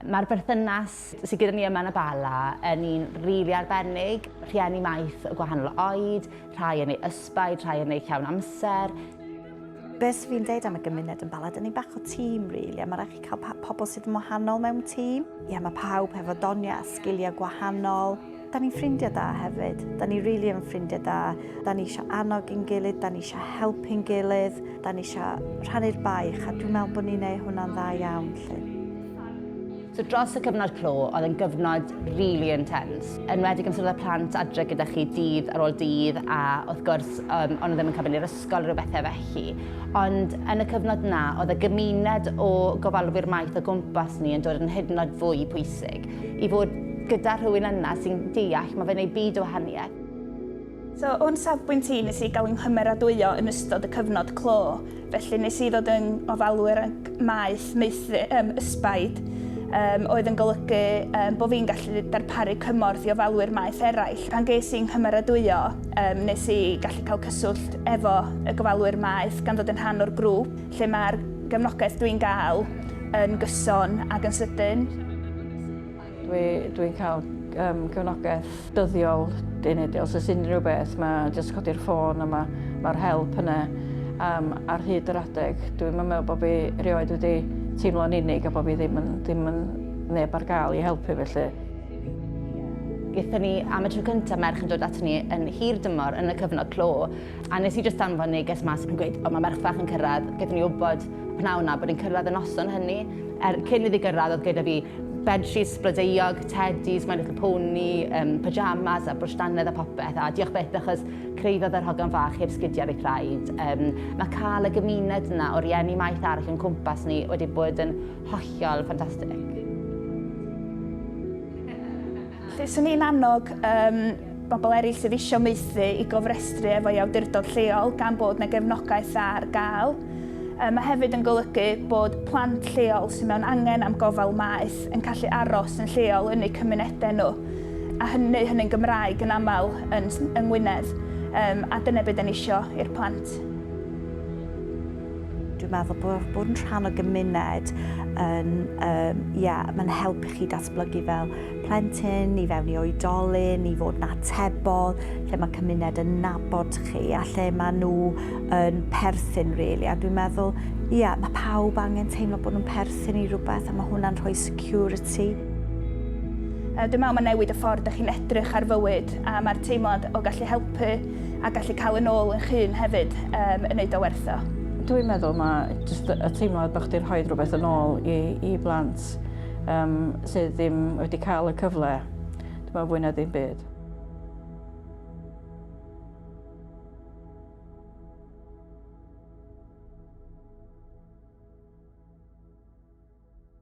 Mae'r berthynas sydd gyda ni yma yn y Bala yn un rili arbennig. Rhieni maeth o gwahanol oed, rhai yn ei ysbaid, rhai yn ei llawn amser. Be sydd fi'n deud am y gymuned yn Bala, dyn ni bach o tîm, rili, a mae'n rhaid i cael pobl sydd yn wahanol mewn tîm. Mae pawb hefo doniau a sgiliau gwahanol. Da ni'n ffrindiau da hefyd. Da ni rili yn ffrindiau da. Da ni eisiau annog ein gilydd, da ni eisiau helpu'n gilydd, da ni eisiau rhannu'r baich, a dwi'n meddwl bod ni'n neud hwnna'n dda iawn. So dros y cyfnod clo, oedd yn gyfnod really intense. Enwedig yn sôn oedd y plant adre gyda chi dydd ar ôl dydd, a wrth gwrs, ond nhw ddim yn cael mynd i'r ysgol rhyw bethau felly. Ond yn y cyfnod na, oedd y gymuned o gofalwyr maeth o gwmpas ni yn dod yn hyd yn oed fwy pwysig. I fod gyda rhywun yna sy'n deall, mae fe'n ei byd o wahaniaeth. So, o'n safbwynt i nes i gael yng nghymeradwyo yn ystod y cyfnod clo. Felly nes i ddod yn ofalwyr maeth, ysbaid, oedd yn golygu bod fi'n gallu darparu cymorth i ofalwyr maeth eraill. Pan ges i'n nghymeradwyo, nes i gallu cael cyswllt efo y gofalwyr maeth gan ddod yn rhan o'r grŵp, lle mae'r gefnogaeth dwi'n gael yn gyson ac yn sydyn. Dwi'n cael gefnogaeth dyddiol, unigol, os oes unrhyw beth, mae jyst codi'r ffôn a mae'r help yna ar hyd yr adeg. Dwi'n meddwl bod fi erioed wedi teimlo'n unig a bod fi ddim yn neb ar gael i helpu felly. Gaethon ni am y tro cyntaf merch yn dod ato ni yn hir dymor yn y cyfnod clo, a nes i jyst anfon neges mas yn gweud, o mae merch fach yn cyrraedd, gaethon ni wybod pnawn na bod ni'n cyrraedd y noson hynny. Cyn iddi gyrraedd oedd gyda fi bedsheets blodeuog, teddys, My Little Pony, pyjamas a brwsdannedd a popeth. A diolch beth achos creiddodd yr hogan fach heb sgidiau ar ei thraed. Mae cael y gymuned yna o rieni maeth arall yn cwmpas ni wedi bod yn hollol ffantastig. Swn i'n annog bobl eraill sydd eisiau maethu i gofrestru efo i awdurdod lleol gan bod yna gefnogaeth ar gael. Mae hefyd yn golygu bod plant lleol sydd mewn angen am gofal maeth yn gallu aros yn lleol yn eu cymunedau nhw. A hynny'n Gymraeg yn aml yn Ngwynedd. A dyna beth da ni isio i'r plant. Dwi'n meddwl bod yn rhan o gymuned mae'n helpu chi datblygu fel plentyn, i fewn i oedolyn, i fod yn atebol, lle mae cymuned yn nabod chi a lle mae nhw yn perthyn, really. A dwi'n meddwl, mae pawb angen teimlo bod nhw'n perthyn i rhywbeth a mae hwnna'n rhoi security. Dwi'n meddwl mae newid y ffordd ydych chi'n edrych ar fywyd a mae'r teimlad o gallu helpu a gallu cael yn ôl yn chyn hefyd yn neud o werth o. Dwi'n meddwl mae y teimlad bod chdi'n rhoi rhywbeth yn ôl i blant sydd ddim wedi cael y cyfle. Dwi'n meddwl fwy na ddim byd.